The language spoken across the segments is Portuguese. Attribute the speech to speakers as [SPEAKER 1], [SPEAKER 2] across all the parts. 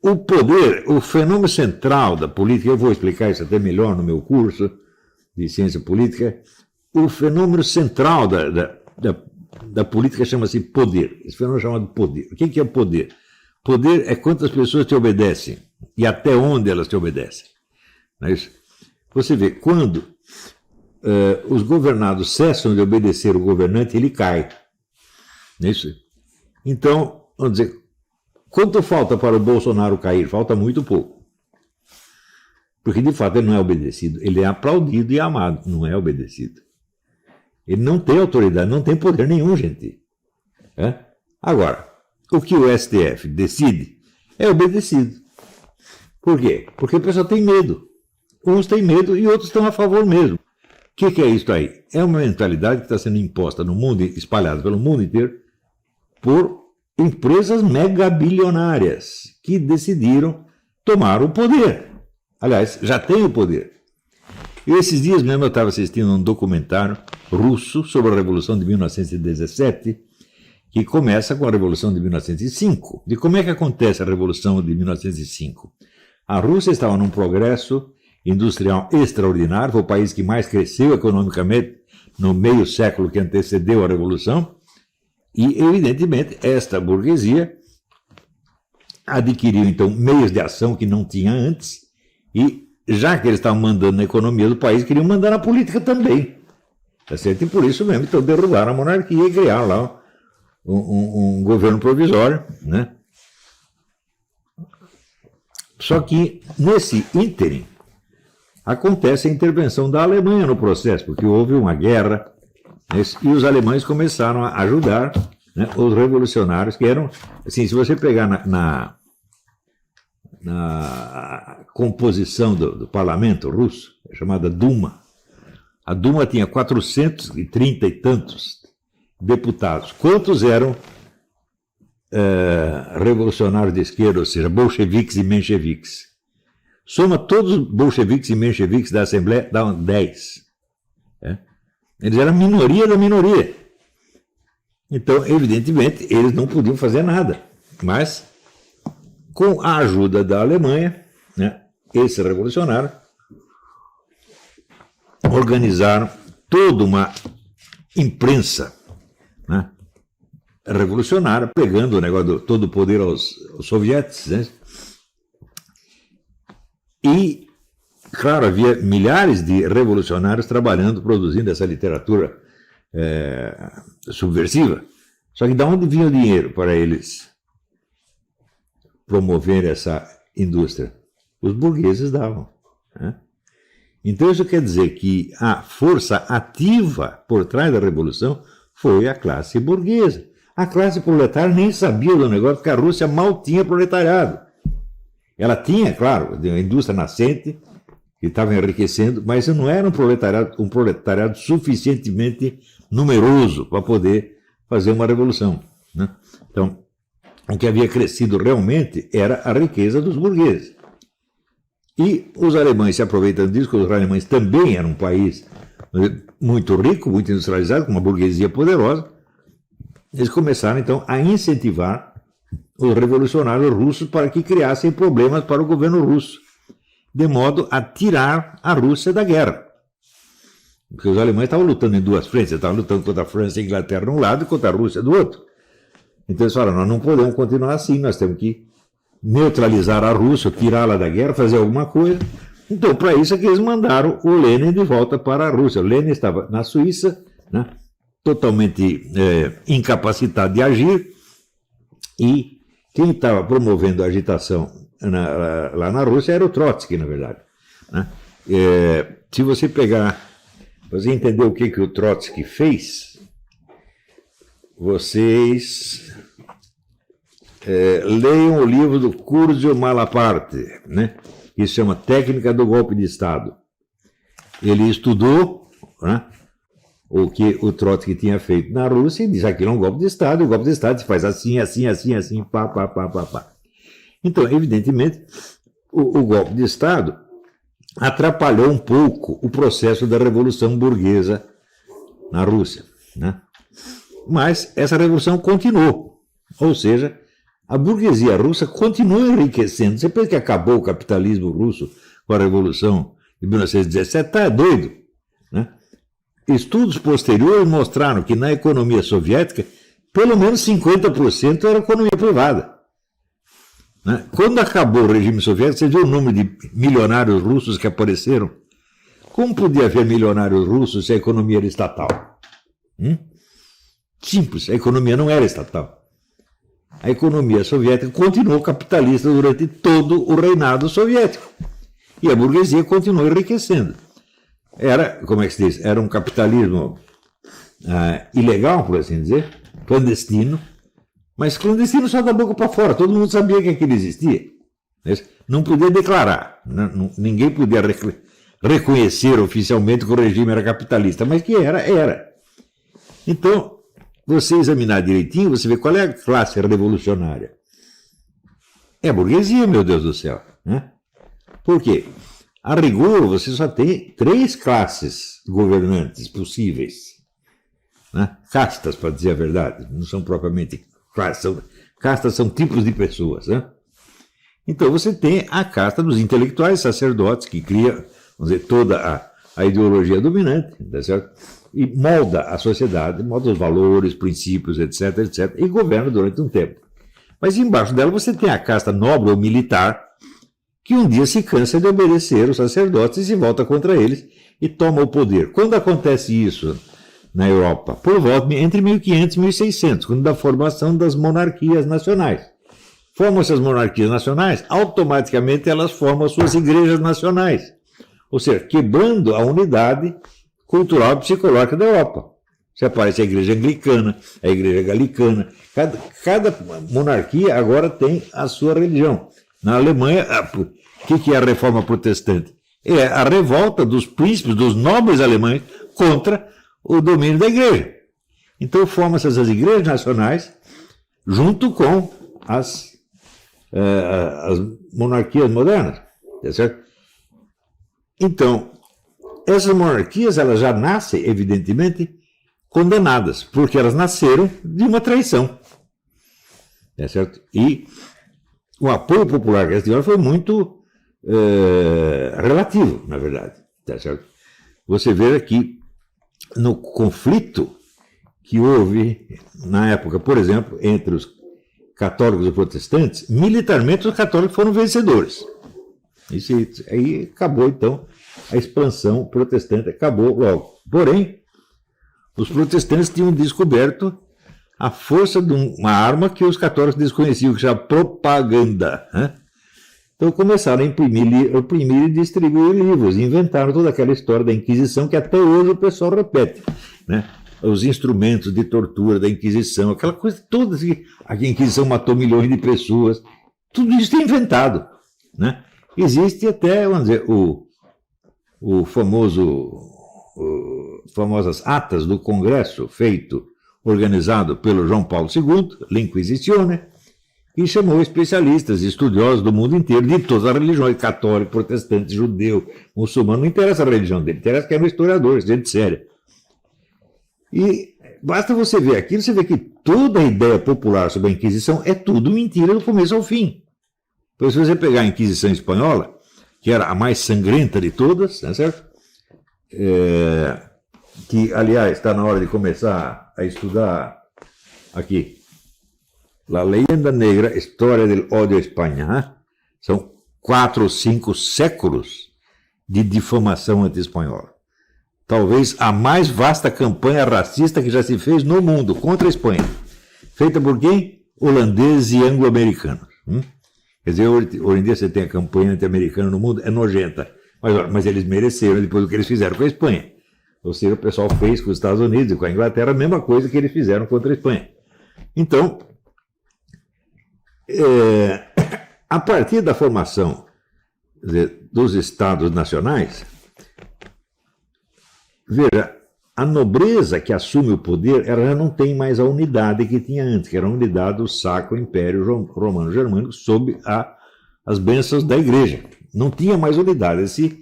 [SPEAKER 1] o poder, o fenômeno central da política, eu vou explicar isso até melhor no meu curso de ciência política, o fenômeno central da política chama-se poder. Esse fenômeno é chamado poder. O que é poder? Poder é quantas pessoas te obedecem e até onde elas te obedecem. Não é isso? Você vê, quando os governados cessam de obedecer o governante, ele cai. Não é isso? Então, vamos dizer, quanto falta para o Bolsonaro cair? Falta muito pouco. Porque, de fato, ele não é obedecido. Ele é aplaudido e amado, não é obedecido. Ele não tem autoridade, não tem poder nenhum, gente. Agora, o que o STF decide é obedecido. Por quê? Porque o pessoal tem medo. Uns têm medo e outros estão a favor mesmo. O que é isso aí? É uma mentalidade que está sendo imposta no mundo, espalhada pelo mundo inteiro, por empresas megabilionárias que decidiram tomar o poder. Aliás, já têm o poder. E esses dias mesmo eu estava assistindo um documentário russo sobre a Revolução de 1917, que começa com a Revolução de 1905. E como é que acontece a Revolução de 1905? A Rússia estava num progresso industrial extraordinário, foi o país que mais cresceu economicamente no meio século que antecedeu a Revolução, e, evidentemente, esta burguesia adquiriu, então, meios de ação que não tinha antes, e, já que eles estavam mandando na economia do país, queriam mandar na política também. Tá certo? E por isso mesmo, então, derrubaram a monarquia e criaram lá um governo provisório, né? Só que, nesse ínterim, acontece a intervenção da Alemanha no processo, porque houve uma guerra, e os alemães começaram a ajudar, né, os revolucionários, que eram, assim, se você pegar na composição do parlamento russo, chamada Duma, a Duma tinha 430 e tantos deputados. Quantos eram revolucionários de esquerda, ou seja, bolcheviques e mencheviques? Soma todos os bolcheviques e mencheviques da Assembleia, davam 10. Eles eram a minoria da minoria. Então, evidentemente, eles não podiam fazer nada. Mas, com a ajuda da Alemanha, né, esses revolucionários organizaram toda uma imprensa, né, revolucionária, pegando o negócio todo o poder aos sovietes, né? E, claro, havia milhares de revolucionários trabalhando, produzindo essa literatura subversiva. Só que de onde vinha o dinheiro para eles promover essa indústria? Os burgueses davam, né? Então isso quer dizer que a força ativa por trás da Revolução foi a classe burguesa. A classe proletária nem sabia do negócio, porque a Rússia mal tinha proletariado. Ela tinha, claro, uma indústria nascente, que estava enriquecendo, mas não era um proletariado suficientemente numeroso para poder fazer uma revolução, né? Então, o que havia crescido realmente era a riqueza dos burgueses. E os alemães se aproveitando disso, porque os alemães também eram um país muito rico, muito industrializado, com uma burguesia poderosa, eles começaram, então, a incentivar os revolucionários russos para que criassem problemas para o governo russo, de modo a tirar a Rússia da guerra. Porque os alemães estavam lutando em duas frentes, estavam lutando contra a França e a Inglaterra de um lado e contra a Rússia do outro. Então eles falaram, nós não podemos continuar assim, nós temos que neutralizar a Rússia, tirá-la da guerra, fazer alguma coisa. Então, para isso é que eles mandaram o Lenin de volta para a Rússia. O Lenin estava na Suíça, né, totalmente incapacitado de agir, e quem estava promovendo a agitação lá na Rússia era o Trotsky, na verdade, né? Se você pegar, você entender o que o Trotsky fez, vocês leiam o livro do Curzio Malaparte, né, que se chama Técnica do Golpe de Estado. Ele estudou, né, o que o Trotsky tinha feito na Rússia e diz que aquilo é um golpe de Estado, e o golpe de Estado se faz assim, assim, assim, assim, pá, pá, pá, pá, pá. Então, evidentemente, o golpe de Estado atrapalhou um pouco o processo da revolução burguesa na Rússia, né? Mas essa revolução continuou, ou seja, A burguesia russa continua enriquecendo. Você pensa que acabou o capitalismo russo com a Revolução de 1917? Está doido, né? Estudos posteriores mostraram que na economia soviética, pelo menos 50% era economia privada. Né? Quando acabou o regime soviético, você viu o número de milionários russos que apareceram? Como podia haver milionários russos se a economia era estatal? Simples, a economia não era estatal. A economia soviética continuou capitalista durante todo o reinado soviético. E a burguesia continuou enriquecendo. Era, como é que se diz? Era um capitalismo ilegal, por assim dizer, clandestino, mas clandestino só da boca para fora. Todo mundo sabia que aquilo existia. Não podia declarar. Ninguém podia reconhecer oficialmente que o regime era capitalista, mas que era. Então, você examinar direitinho, você vê qual é a classe revolucionária. É a burguesia, meu Deus do céu. Né? Por quê? A rigor, você só tem 3 classes governantes possíveis. Né? Castas, para dizer a verdade. Não são propriamente classes. Castas são tipos de pessoas. Né? Então, você tem a casta dos intelectuais sacerdotes, que cria, vamos dizer, toda a ideologia dominante, tá certo? E molda a sociedade, molda os valores, princípios, etc., e governa durante um tempo. Mas embaixo dela você tem a casta nobre ou militar, que um dia se cansa de obedecer os sacerdotes e volta contra eles e toma o poder. Quando acontece isso na Europa? Por volta entre 1500 e 1600, quando da formação das monarquias nacionais. Formam essas monarquias nacionais, automaticamente elas formam as suas igrejas nacionais. Ou seja, quebrando a unidade cultural e psicológica da Europa. Você aparece a igreja anglicana, a igreja galicana. Cada monarquia agora tem a sua religião. Na Alemanha, o que é a reforma protestante? É a revolta dos príncipes, dos nobres alemães, contra o domínio da igreja. Então formam-se as igrejas nacionais junto com as monarquias modernas. Tá certo? Então, essas monarquias elas já nascem, evidentemente, condenadas, porque elas nasceram de uma traição. Tá certo? E o apoio popular que elas tiveram foi muito relativo, na verdade. Tá certo? Você vê aqui no conflito que houve na época, por exemplo, entre os católicos e protestantes, militarmente os católicos foram vencedores. Isso aí acabou, então, a expansão protestante acabou logo. Porém, os protestantes tinham descoberto a força de uma arma que os católicos desconheciam, que chama propaganda. Né? Então começaram a imprimir e distribuir livros, inventaram toda aquela história da Inquisição que até hoje o pessoal repete. Né? Os instrumentos de tortura da Inquisição, aquela coisa toda, assim, a Inquisição matou milhões de pessoas, tudo isso é inventado. Né? Existe até, vamos dizer, famosas atas do Congresso organizado pelo João Paulo II, L'Inquisizione, e chamou especialistas, estudiosos do mundo inteiro, de todas as religiões, católico, protestante, judeu, muçulmano, não interessa a religião dele, interessa que é um historiador, gente séria. E basta você ver aquilo, você vê que toda a ideia popular sobre a Inquisição é tudo mentira do começo ao fim. Então, se você pegar a Inquisição Espanhola, que era a mais sangrenta de todas, né, certo? Que, aliás, está na hora de começar a estudar aqui, La Leyenda Negra, História del Odio à Espanha. Né? São 4 ou 5 séculos de difamação anti-espanhola. Talvez a mais vasta campanha racista que já se fez no mundo contra a Espanha. Feita por quem? Holandeses e anglo-americanos. Quer dizer, hoje em dia você tem a campanha anti-americana no mundo, é nojenta. Mas eles mereceram depois do que eles fizeram com a Espanha. Ou seja, o pessoal fez com os Estados Unidos e com a Inglaterra a mesma coisa que eles fizeram contra a Espanha. Então, a partir da formação dos Estados nacionais, veja, a nobreza que assume o poder, ela já não tem mais a unidade que tinha antes, que era a unidade do Sacro Império Romano-Germânico sob as bênçãos da Igreja. Não tinha mais unidade, eles se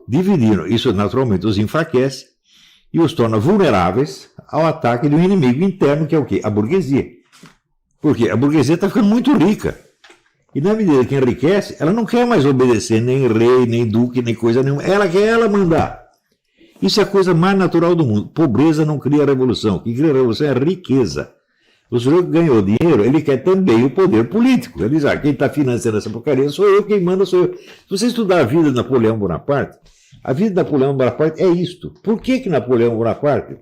[SPEAKER 1] dividiram. Isso naturalmente os enfraquece e os torna vulneráveis ao ataque de um inimigo interno, que é o quê? A burguesia. Porque a burguesia está ficando muito rica. E na medida que enriquece, ela não quer mais obedecer nem rei, nem duque, nem coisa nenhuma. Ela quer ela mandar. Isso é a coisa mais natural do mundo. Pobreza não cria revolução. O que cria revolução é riqueza. O sujeito que ganhou dinheiro, ele quer também o poder político. Ele diz, quem está financiando essa porcaria sou eu, quem manda sou eu. Se você estudar a vida de Napoleão Bonaparte, a vida de Napoleão Bonaparte é isto. Por que Napoleão Bonaparte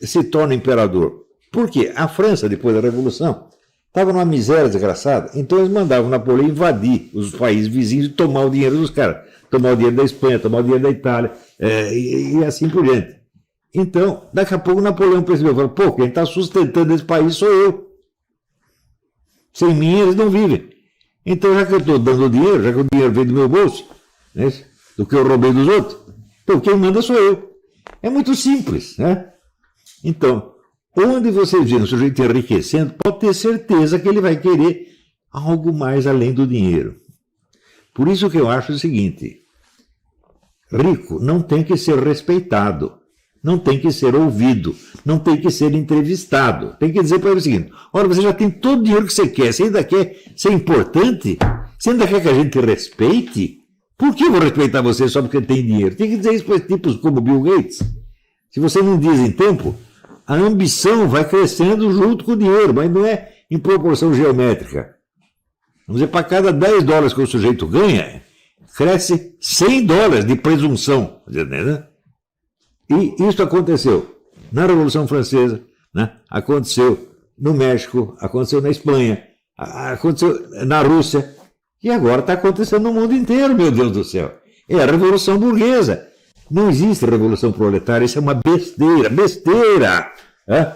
[SPEAKER 1] se torna imperador? Porque a França, depois da Revolução, estava numa miséria desgraçada, então eles mandavam Napoleão invadir os países vizinhos e tomar o dinheiro dos caras. Tomar o dinheiro da Espanha, tomar o dinheiro da Itália, e assim por diante. Então, daqui a pouco Napoleão percebeu, falou, pô, quem está sustentando esse país sou eu. Sem mim eles não vivem. Então, já que eu estou dando dinheiro, já que o dinheiro vem do meu bolso, né, do que eu roubei dos outros, então quem manda sou eu. É muito simples, né? Então, onde você vê um sujeito enriquecendo, pode ter certeza que ele vai querer algo mais além do dinheiro. Por isso que eu acho o seguinte, rico não tem que ser respeitado, não tem que ser ouvido, não tem que ser entrevistado. Tem que dizer para ele o seguinte, olha, você já tem todo o dinheiro que você quer, você ainda quer ser importante? Você ainda quer que a gente te respeite? Por que eu vou respeitar você só porque tem dinheiro? Tem que dizer isso para tipos como Bill Gates. Se você não diz em tempo, a ambição vai crescendo junto com o dinheiro, mas não é em proporção geométrica. Vamos dizer, para cada $10 que o sujeito ganha, cresce $100 de presunção. Né? E isso aconteceu na Revolução Francesa, né? Aconteceu no México, aconteceu na Espanha, aconteceu na Rússia, e agora está acontecendo no mundo inteiro, meu Deus do céu. É a Revolução Burguesa. Não existe revolução proletária, isso é uma besteira, besteira! É?